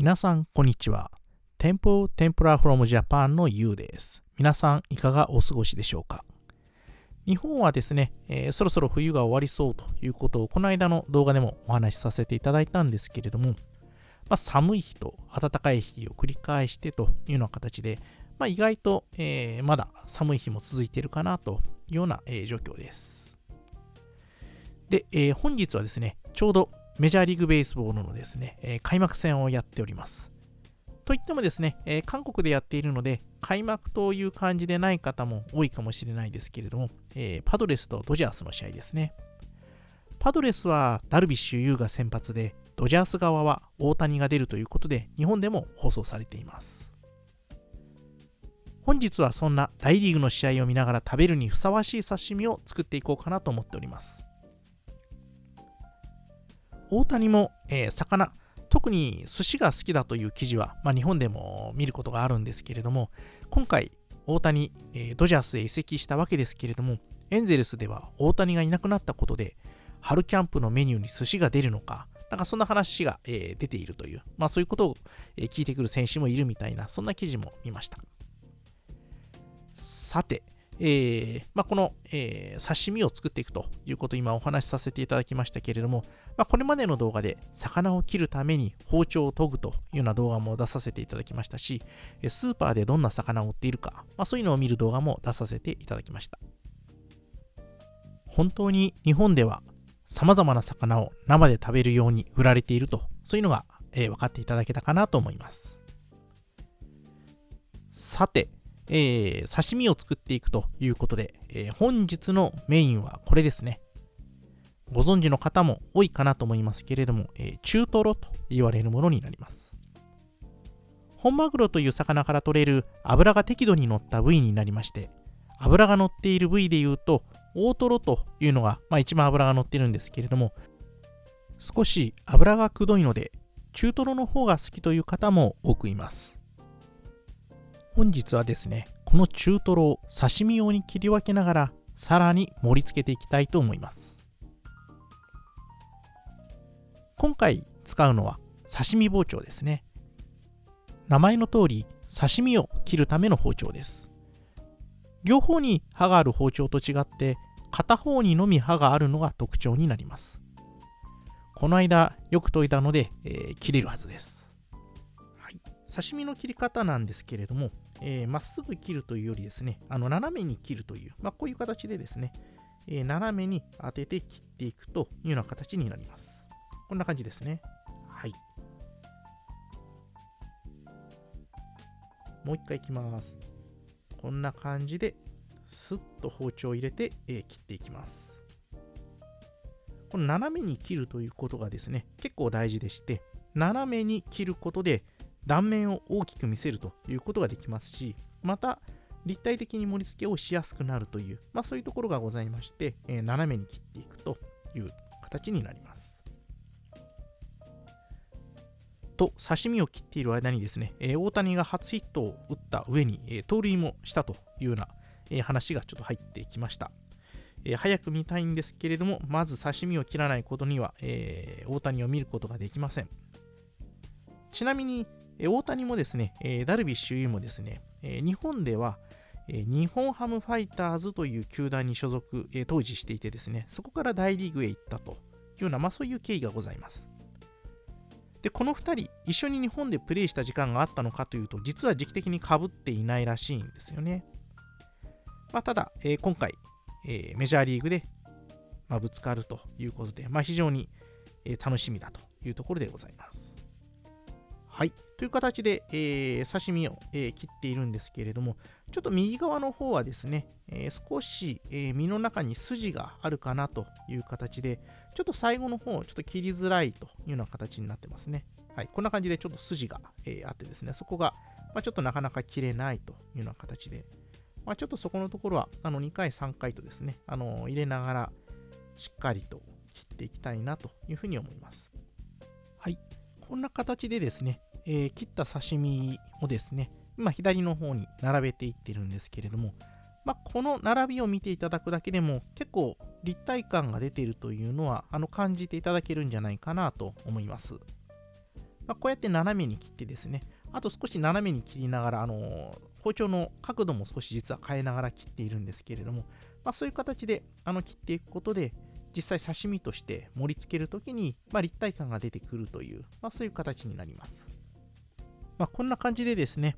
皆さん、こんにちは。天ぷらフロムジャパンのゆうです。皆さん、いかがお過ごしでしょうか。日本はですね、そろそろ冬が終わりそうということを、この間の動画でもお話しさせていただいたんですけれども、寒い日と暖かい日を繰り返してというような形で、意外と、まだ寒い日も続いているかなというような、状況です。で、本日はですね、ちょうどメジャーリーグベースボールのですね、開幕戦をやっております。といってもですね、韓国でやっているので、開幕という感じでない方も多いかもしれないですけれども、パドレスとドジャースの試合ですね。パドレスはダルビッシュ有が先発で、ドジャース側は大谷が出るということで、日本でも放送されています。本日はそんな大リーグの試合を見ながら食べるにふさわしい刺身を作っていこうかなと思っております。大谷も、魚、特に寿司が好きだという記事は、日本でも見ることがあるんですけれども、今回大谷、ドジャースへ移籍したわけですけれども、エンゼルスでは大谷がいなくなったことで、春キャンプのメニューに寿司が出るのか、そんな話が、出ているという、そういうことを、聞いてくる選手もいるみたいな、そんな記事も見ました。さて、この、刺身を作っていくということを今お話しさせていただきましたけれども、これまでの動画で魚を切るために包丁を研ぐというような動画も出させていただきましたし、スーパーでどんな魚を売っているか、そういうのを見る動画も出させていただきました。本当に日本では様々な魚を生で食べるように売られていると、そういうのが、分かっていただけたかなと思います。さて、刺身を作っていくということで、本日のメインはこれですね。ご存知の方も多いかなと思いますけれども、中トロと言われるものになります。本マグロという魚から取れる脂が適度に乗った部位になりまして、脂が乗っている部位でいうと、大トロというのが、一番脂が乗っているんですけれども、少し脂がくどいので、中トロの方が好きという方も多くいます。本日はですね、この中トロを刺身用に切り分けながら、さらに盛り付けていきたいと思います。今回使うのは刺身包丁ですね。名前の通り、刺身を切るための包丁です。両方に刃がある包丁と違って、片方にのみ刃があるのが特徴になります。この間よく研いだので、切れるはずです。刺身の切り方なんですけれども、まっすぐ切るというよりですね、斜めに切るという、こういう形でですね、斜めに当てて切っていくというような形になります。こんな感じですね。はい。もう一回いきます。こんな感じで、スッと包丁を入れて、切っていきます。この斜めに切るということがですね、結構大事でして、斜めに切ることで、断面を大きく見せるということができますし、また立体的に盛り付けをしやすくなるという、そういうところがございまして、斜めに切っていくという形になります。と、刺身を切っている間にですね、大谷が初ヒットを打った上に、盗塁もしたというような、話がちょっと入ってきました。早く見たいんですけれども、まず刺身を切らないことには、大谷を見ることができません。ちなみに、大谷もですね、ダルビッシュ有もですね、日本では、日本ハムファイターズという球団に所属、当時していてですね、そこから大リーグへ行ったというような、そういう経緯がございます。で、この2人、一緒に日本でプレーした時間があったのかというと、実は時期的に被っていないらしいんですよね。ただ、今回、メジャーリーグで、ぶつかるということで、非常に、楽しみだというところでございます。はい。という形で、刺身を、切っているんですけれども、ちょっと右側の方はですね、少し、身の中に筋があるかなという形で、ちょっと最後の方、ちょっと切りづらいというような形になってますね。はい。こんな感じでちょっと筋が、あってですね、そこが、ちょっとなかなか切れないというような形で、ちょっとそこのところは、2回、3回とですね、入れながら、しっかりと切っていきたいなというふうに思います。はい。こんな形でですね、切った刺身をですね、今左の方に並べていってるんですけれども、この並びを見ていただくだけでも結構立体感が出ているというのは感じていただけるんじゃないかなと思います。こうやって斜めに切ってですね、あと少し斜めに切りながら、包丁の角度も少し実は変えながら切っているんですけれども、そういう形で切っていくことで、実際刺身として盛り付けるときに、立体感が出てくるという、そういう形になります。こんな感じでですね、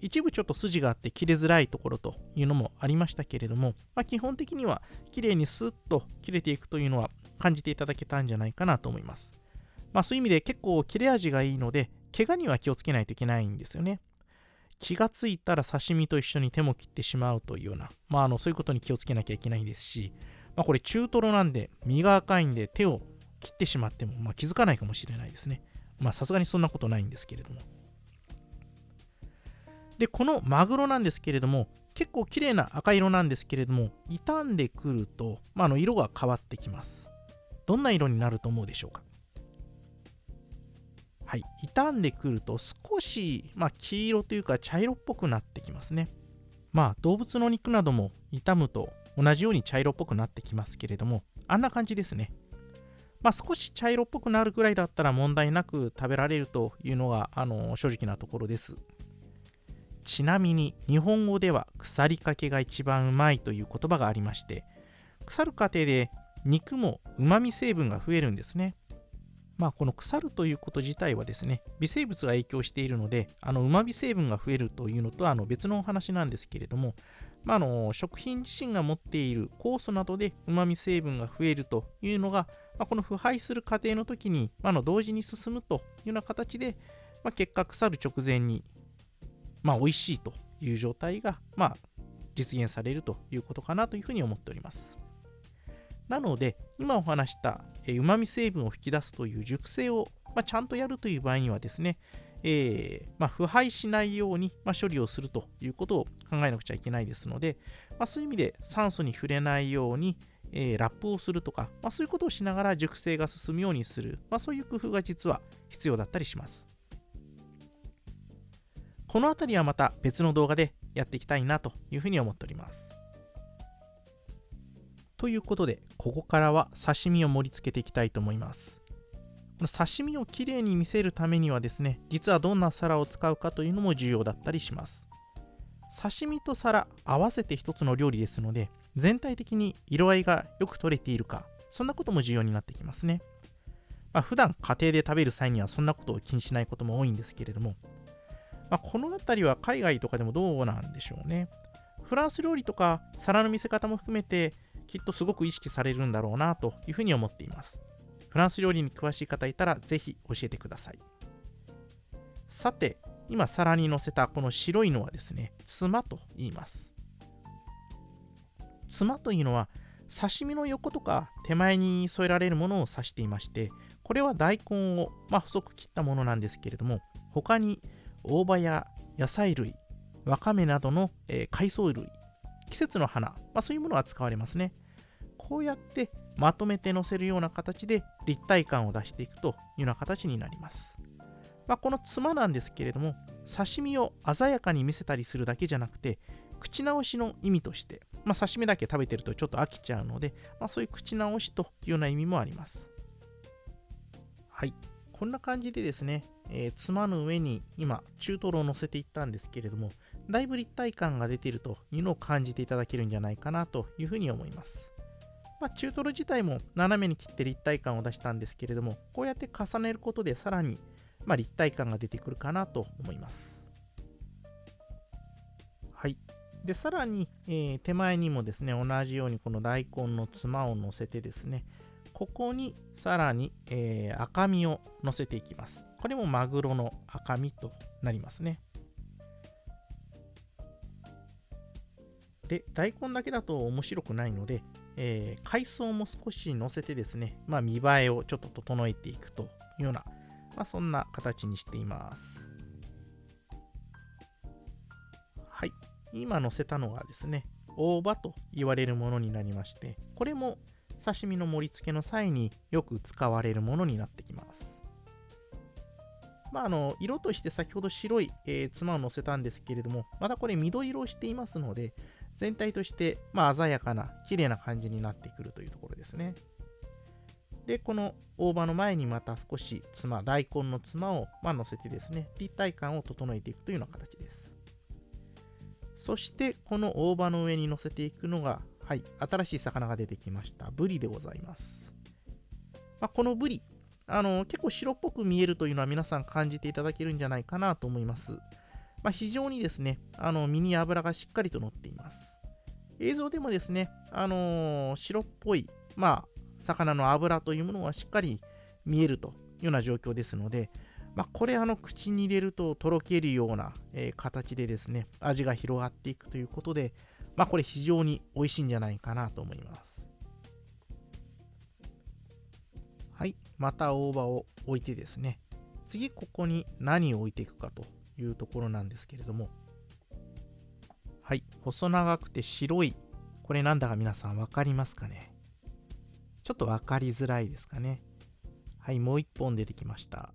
一部ちょっと筋があって切れづらいところというのもありましたけれども、基本的には綺麗にスッと切れていくというのは感じていただけたんじゃないかなと思います。そういう意味で結構切れ味がいいので、怪我には気をつけないといけないんですよね。気がついたら刺身と一緒に手も切ってしまうというような、そういうことに気をつけなきゃいけないですし、これ中トロなんで身が赤いんで手を切ってしまっても、気づかないかもしれないですね。さすがにそんなことないんですけれども。で、このマグロなんですけれども、結構綺麗な赤色なんですけれども、傷んでくると、色が変わってきます。どんな色になると思うでしょうか。はい、傷んでくると少し、黄色というか茶色っぽくなってきますね。動物の肉なども傷むと同じように茶色っぽくなってきますけれども、あんな感じですね。少し茶色っぽくなるくらいだったら問題なく食べられるというのが正直なところです。ちなみに日本語では腐りかけが一番うまいという言葉がありまして、腐る過程で肉もうまみ成分が増えるんですね。この腐るということ自体はですね、微生物が影響しているので、うまみ成分が増えるというのとは別のお話なんですけれども、食品自身が持っている酵素などでうまみ成分が増えるというのが、この腐敗する過程の時に、同時に進むというような形で、結果腐る直前に、美味しいという状態が、実現されるということかなというふうに思っております。なので、今お話したうまみ成分を引き出すという熟成を、ちゃんとやるという場合にはですね、腐敗しないように、処理をするということを考えなくちゃいけないですので、そういう意味で酸素に触れないように、ラップをするとか、そういうことをしながら熟成が進むようにする、そういう工夫が実は必要だったりします。このあたりはまた別の動画でやっていきたいなというふうに思っております。ということで、ここからは刺身を盛り付けていきたいと思います。この刺身をきれいに見せるためにはですね、実はどんな皿を使うかというのも重要だったりします。刺身と皿合わせて一つの料理ですので、全体的に色合いがよく取れているか、そんなことも重要になってきますね。普段家庭で食べる際にはそんなことを気にしないことも多いんですけれども、この辺りは海外とかでもどうなんでしょうね。フランス料理とか皿の見せ方も含めてきっとすごく意識されるんだろうなというふうに思っています。フランス料理に詳しい方いたらぜひ教えてください。さて、今皿に乗せたこの白いのはですね、つまと言います。つまというのは刺身の横とか手前に添えられるものを指していまして、これは大根を細く切ったものなんですけれども、他に大葉や野菜類、わかめなどの海藻類、季節の花、そういうものが使われますね。こうやってまとめて乗せるような形で立体感を出していくというような形になります。このつまなんですけれども、刺身を鮮やかに見せたりするだけじゃなくて、口直しの意味として、刺身だけ食べてるとちょっと飽きちゃうので、そういう口直しというような意味もあります。はい、こんな感じでですね、つまの上に今中トロを乗せていったんですけれども、だいぶ立体感が出ているというのを感じていただけるんじゃないかなというふうに思います。中トロ自体も斜めに切って立体感を出したんですけれども、こうやって重ねることでさらに立体感が出てくるかなと思います。はい。で、さらに、手前にもですね、同じようにこの大根のつまを乗せてですね、ここにさらに、赤身を乗せていきます。これもマグロの赤身となりますね。で、大根だけだと面白くないので、海藻も少し乗せてですね、見栄えをちょっと整えていくというような、そんな形にしています。はい。今乗せたのがですね、大葉と言われるものになりまして、これも刺身の盛り付けの際によく使われるものになってきます。色として先ほど白い、つまを乗せたんですけれども、またこれ緑色をしていますので、全体として鮮やかな綺麗な感じになってくるというところですね。で、この大葉の前にまた少し大根のつまを乗せてですね、立体感を整えていくというような形です。そして、この大葉の上に乗せていくのが、はい、新しい魚が出てきました。ブリでございます。このブリ、結構白っぽく見えるというのは皆さん感じていただけるんじゃないかなと思います。非常にですね、身に脂がしっかりと乗っています。映像でもですね、白っぽい、魚の脂というものはしっかり見えるというような状況ですので、これ口に入れるととろけるような、形でですね、味が広がっていくということで、これ非常に美味しいんじゃないかなと思います。はい、また大葉を置いてですね、次ここに何を置いていくかというところなんですけれども、はい、細長くて白い、これなんだか皆さん分かりますかね。ちょっと分かりづらいですかね。はい、もう一本出てきました。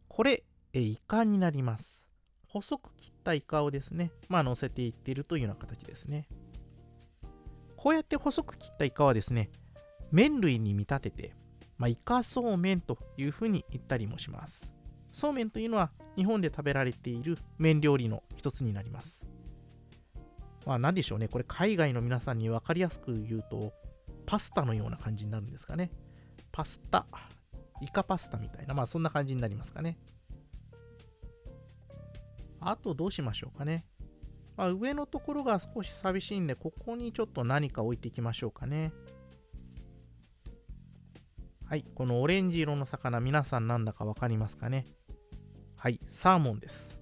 これ、イカになります。細く切ったイカをですね、乗せていっているというような形ですね。こうやって細く切ったイカはですね、麺類に見立てて、イカそうめんというふうに言ったりもします。そうめんというのは日本で食べられている麺料理の一つになります。何でしょうね、これ海外の皆さんに分かりやすく言うと、パスタのような感じになるんですかね。パスタ、イカパスタみたいな、そんな感じになりますかね。あとどうしましょうかね。上のところが少し寂しいんで、ここにちょっと何か置いていきましょうかね。はい、このオレンジ色の魚、皆さんなんだか分かりますかね。はい、サーモンです。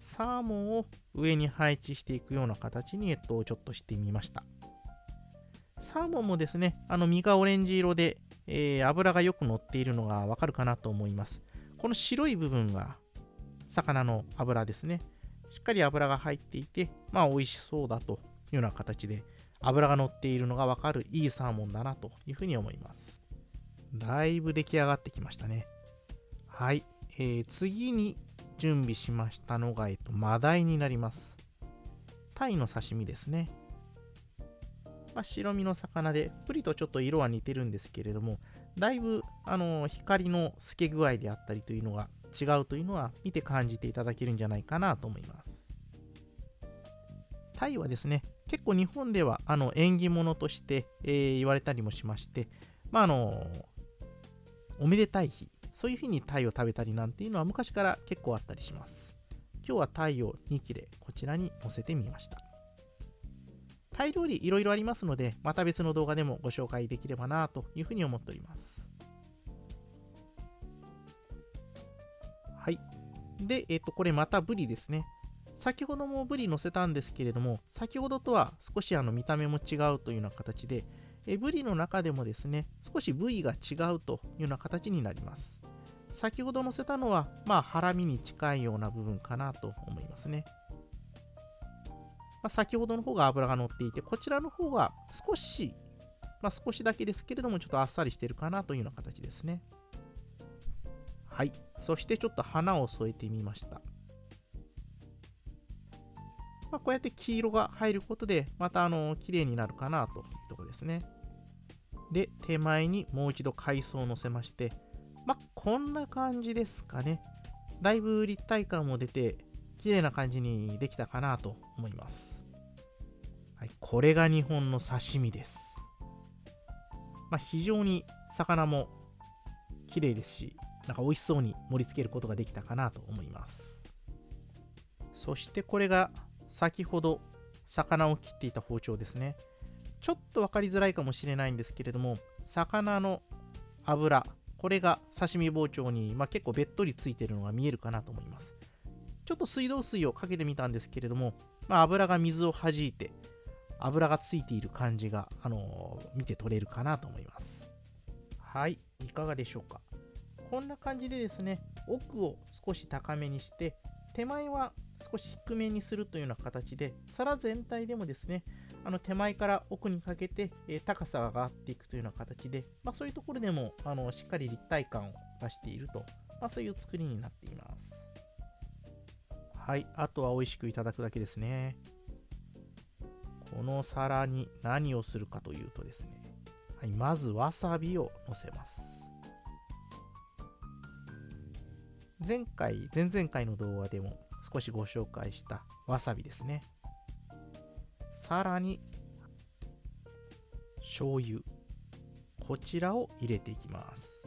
サーモンを上に配置していくような形に、ちょっとしてみました。サーモンもですね、身がオレンジ色で、脂がよく乗っているのがわかるかなと思います。この白い部分が魚の脂ですね。しっかり脂が入っていて、美味しそうだというような形で、脂が乗っているのがわかるいいサーモンだなというふうに思います。だいぶ出来上がってきましたね。はい、次に準備しましたのが、マダイになります。タイの刺身ですね。白身の魚で、ブリとちょっと色は似てるんですけれども、だいぶ光の透け具合であったりというのが違うというのは見て感じていただけるんじゃないかなと思います。タイはですね、結構日本では縁起物として、言われたりもしまして、おめでたい日、そういう日にタイを食べたりなんていうのは昔から結構あったりします。今日はタイを2切れこちらに載せてみました。タイ料理いろいろありますので、また別の動画でもご紹介できればなというふうに思っております。はい。で、これまたブリですね。先ほどもブリ乗せたんですけれども、先ほどとは少し見た目も違うというような形で、ブリの中でもですね、少し部位が違うというような形になります。先ほど乗せたのは、ハラミに近いような部分かなと思いますね。先ほどの方が脂が乗っていて、こちらの方は少しだけですけれども、ちょっとあっさりしてるかなというような形ですね。はい。そしてちょっと花を添えてみました。こうやって黄色が入ることで、また綺麗になるかなというところですね。で、手前にもう一度海藻を乗せまして、こんな感じですかね。だいぶ立体感も出て、綺麗な感じにできたかなと思います。はい、これが日本の刺身です。非常に魚も綺麗ですし、美味しそうに盛り付けることができたかなと思います。そしてこれが先ほど魚を切っていた包丁ですね。ちょっと分かりづらいかもしれないんですけれども、魚の脂、これが刺身包丁に、結構べっとりついているのが見えるかなと思います。ちょっと水道水をかけてみたんですけれども、油が水を弾いて油がついている感じが、見て取れるかなと思います。はい、いかがでしょうか。こんな感じでですね、奥を少し高めにして、手前は少し低めにするというような形で、皿全体でもですね、手前から奥にかけて、高さが上がっていくというような形で、そういうところでもしっかり立体感を出していると、そういう作りになっています。はい、あとは美味しくいただくだけですね。この皿に何をするかというとですね、はい、まずわさびをのせます。前々回の動画でも少しご紹介したわさびですね。さらに醤油、こちらを入れていきます。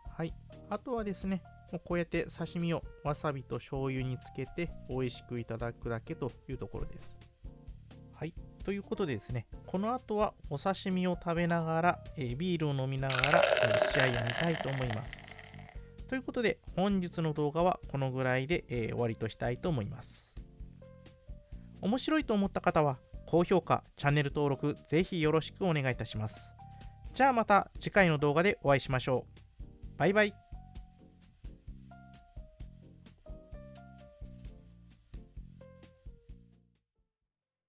はい、あとはですね、もうこうやって刺身をわさびと醤油につけて美味しくいただくだけというところです。はい、ということでですね、この後はお刺身を食べながら、ビールを飲みながら、試合を見たいと思います。ということで、本日の動画はこのぐらいで、終わりとしたいと思います。面白いと思った方は、高評価、チャンネル登録、ぜひよろしくお願いいたします。じゃあまた次回の動画でお会いしましょう。バイバイ。